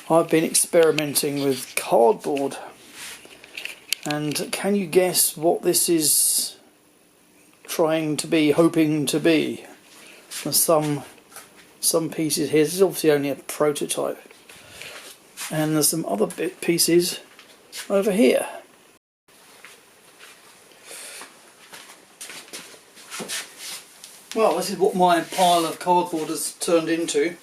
I've been experimenting with cardboard, and can you guess what this is trying to be, hoping to be? There's some pieces here. This is obviously only a prototype, and there's some other pieces over here. Well, this is what my pile of cardboard has turned into.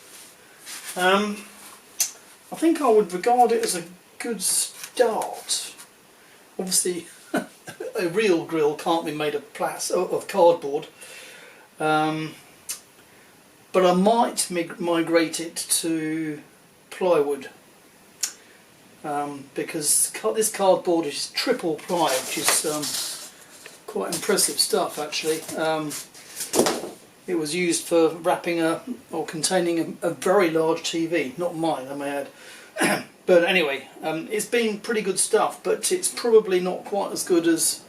I think I would regard it as a good start. Obviously, a real grill can't be made of cardboard, but I might migrate it to plywood, because this cardboard is triple ply, which is quite impressive stuff actually. It was used for wrapping or containing a very large TV, not mine, I may add. But anyway, it's been pretty good stuff, but it's probably not quite as good as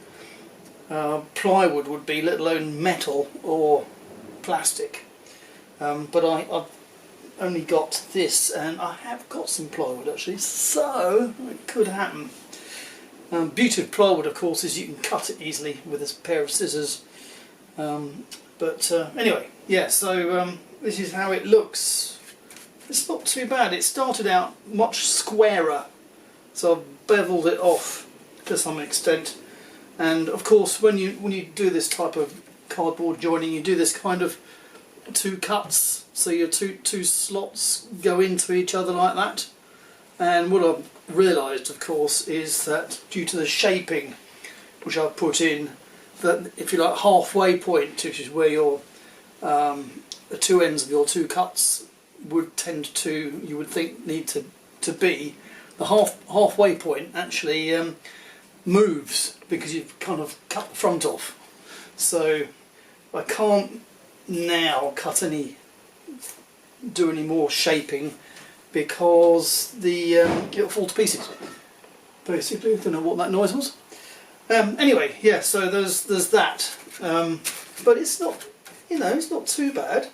plywood would be, let alone metal or plastic. But I've only got this, and I have got some plywood actually, so it could happen. Beauty of plywood, of course, is you can cut it easily with a pair of scissors. But anyway, yeah, so this is how it looks. It's not too bad. It started out much squarer, so I've beveled it off to some extent. And of course, when you do this type of cardboard joining, you do this kind of two cuts, so your two slots go into each other like that. And what I've realised, of course, is that due to the shaping which I've put in, that if you like, halfway point, which is where your the two ends of your two cuts would tend to, you would think, need to be, the halfway point actually moves because you've kind of cut the front off. So I can't now do any more shaping because it'll fall to pieces. Basically, don't know what that noise was. Anyway, yeah, so there's that, but it's not, it's not too bad.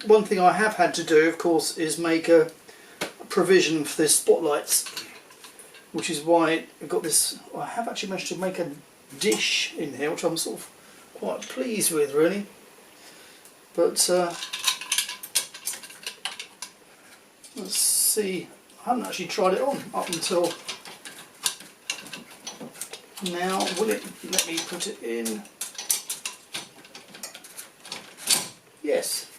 One thing I have had to do, of course, is make a provision for the spotlights, which is why I've got this. I have actually managed to make a dish in here, which I'm sort of quite pleased with, really. But let's see. I haven't actually tried it on up until now. Will it let me put it in? Yes.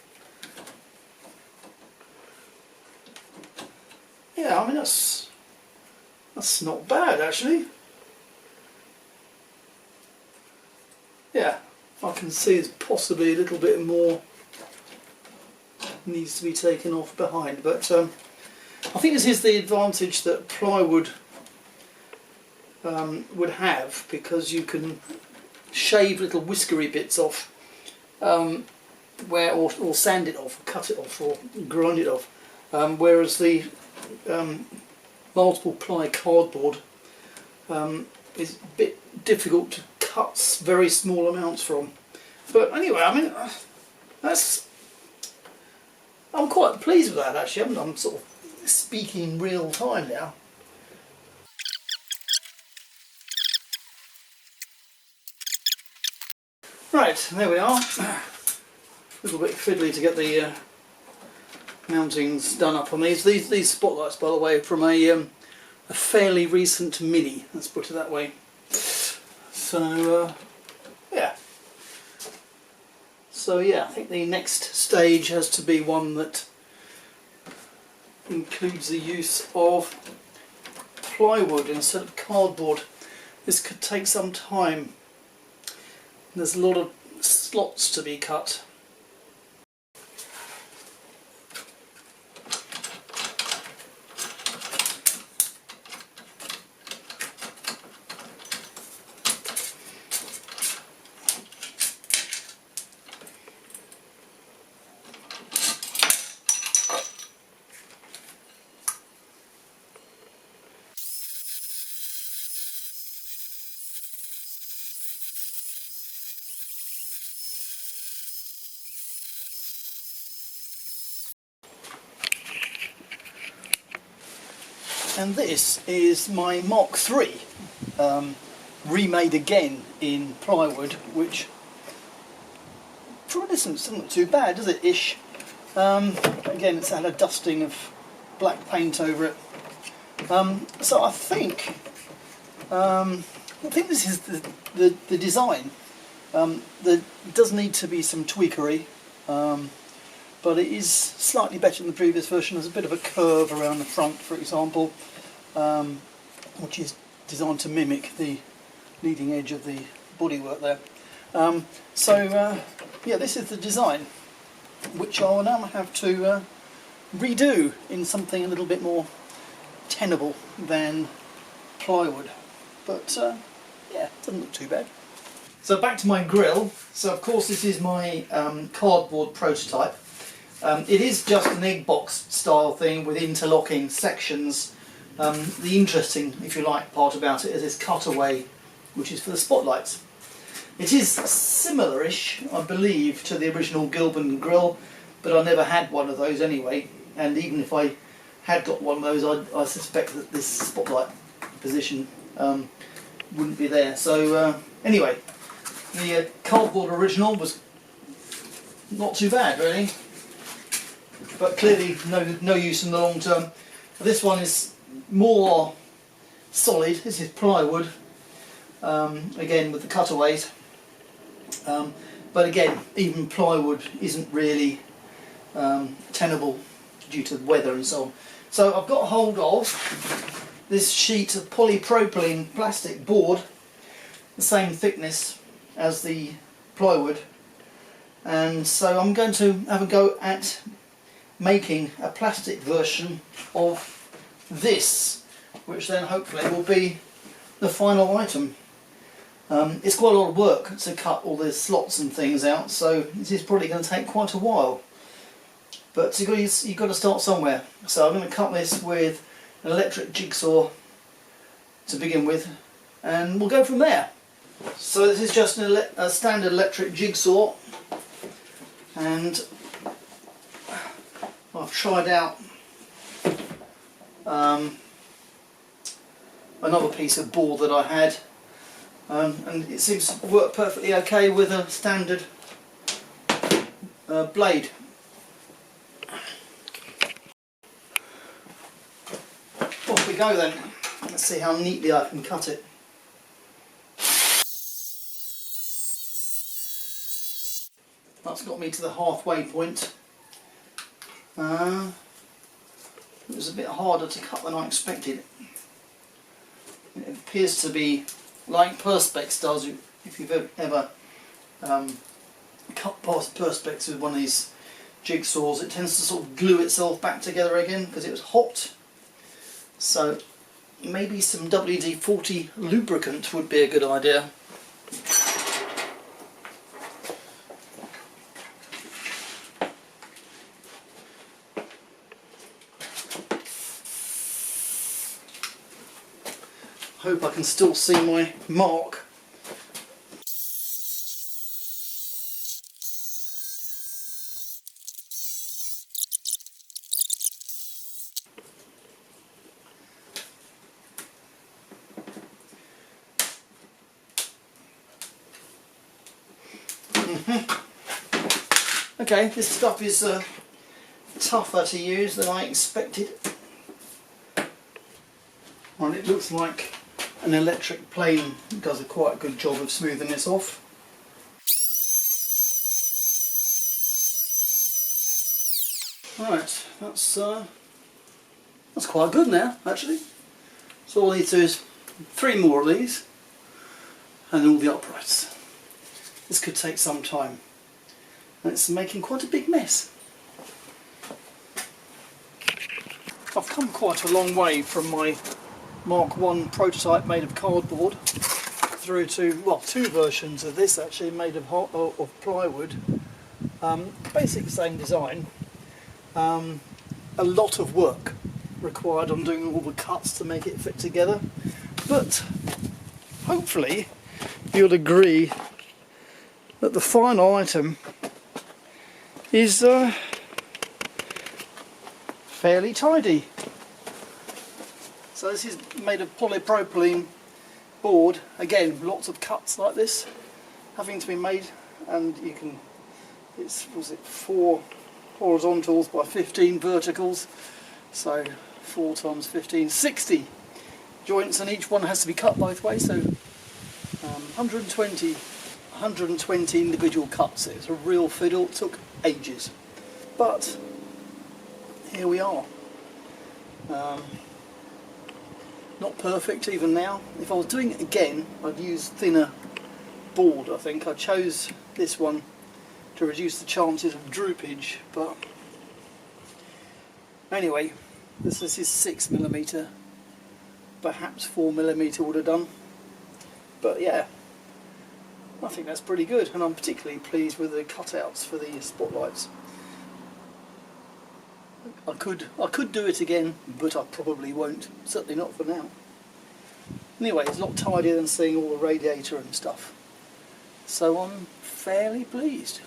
Yeah, I mean that's not bad actually. Yeah, I can see there's possibly a little bit more needs to be taken off behind, but I think this is the advantage that plywood would have, because you can shave little whiskery bits off, or sand it off, or cut it off, or grind it off, whereas the multiple ply cardboard is a bit difficult to cut very small amounts from. But anyway, I mean, I'm quite pleased with that actually. I'm sort of speaking in real time now. Right, there we are. A little bit fiddly to get the mountings done up on these. These spotlights, by the way, are from a fairly recent Mini, let's put it that way. So yeah. So yeah, I think the next stage has to be one that includes the use of plywood instead of cardboard. This could take some time. There's a lot of slots to be cut. and this is my Mark III, remade again in plywood, which from a distance doesn't look too bad, does it, ish? Again, it's had a dusting of black paint over it. So I think this is the design. There does need to be some tweakery, but it is slightly better than the previous version. There's a bit of a curve around the front, for example, which is designed to mimic the leading edge of the bodywork there. Yeah, this is the design, which I will now have to redo in something a little bit more tenable than plywood. But yeah, it doesn't look too bad. So back to my grill. So of course this is my cardboard prototype. It is just an Eggbox style thing with interlocking sections. The interesting, if you like, part about it is this cutaway, which is for the spotlights. It is similar-ish, I believe, to the original Gilbern grill, but I never had one of those anyway, and even if I had got one of those, I suspect that this spotlight position wouldn't be there. So anyway, the cardboard original was not too bad really, but clearly no use in the long term. This one is more solid. This is plywood, again with the cutaways, but again even plywood isn't really tenable due to the weather and so on. So I've got hold of this sheet of polypropylene plastic board, the same thickness as the plywood, and so I'm going to have a go at making a plastic version of this, which then hopefully will be the final item. It's quite a lot of work to cut all the slots and things out, so this is probably going to take quite a while, but you've got to start somewhere. So I'm going to cut this with an electric jigsaw to begin with, and we'll go from there. So this is just a standard electric jigsaw, and I've tried out another piece of board that I had, and it seems to work perfectly okay with a standard blade. Off we go then. Let's see how neatly I can cut it. That's got me to the halfway point. It was a bit harder to cut than I expected. It appears to be like Perspex does. If you've ever cut past Perspex with one of these jigsaws, it tends to sort of glue itself back together again because it was hot. So maybe some WD-40 lubricant would be a good idea. Hope I can still see my mark. Okay, this stuff is tougher to use than I expected. Well, it looks like an electric plane does a quite good job of smoothing this off. Right, that's quite good now, actually. So all I need to do is 3 more of these, and all the uprights. This could take some time, and it's making quite a big mess. I've come quite a long way from my Mark I prototype made of cardboard through to, well, 2 versions of this actually made of plywood. Basic same design. A lot of work required on doing all the cuts to make it fit together, but hopefully you'll agree that the final item is fairly tidy. So this is made of polypropylene board. Again, lots of cuts like this having to be made, and you can, was it 4 horizontals by 15 verticals, so 4 times 15, 60 joints, and each one has to be cut both ways, so 120 individual cuts. It's a real fiddle, it took ages, but here we are. Not perfect even now. If I was doing it again, I'd use thinner board. I think I chose this one to reduce the chances of droopage, but anyway, this is 6mm, perhaps 4mm would have done, but yeah, I think that's pretty good, and I'm particularly pleased with the cutouts for the spotlights. I could do it again, but I probably won't, certainly not for now. Anyway, it's a lot tidier than seeing all the radiator and stuff, so I'm fairly pleased.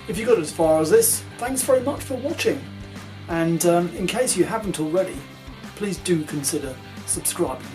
If you got as far as this, thanks very much for watching, and in case you haven't already, please do consider subscribing.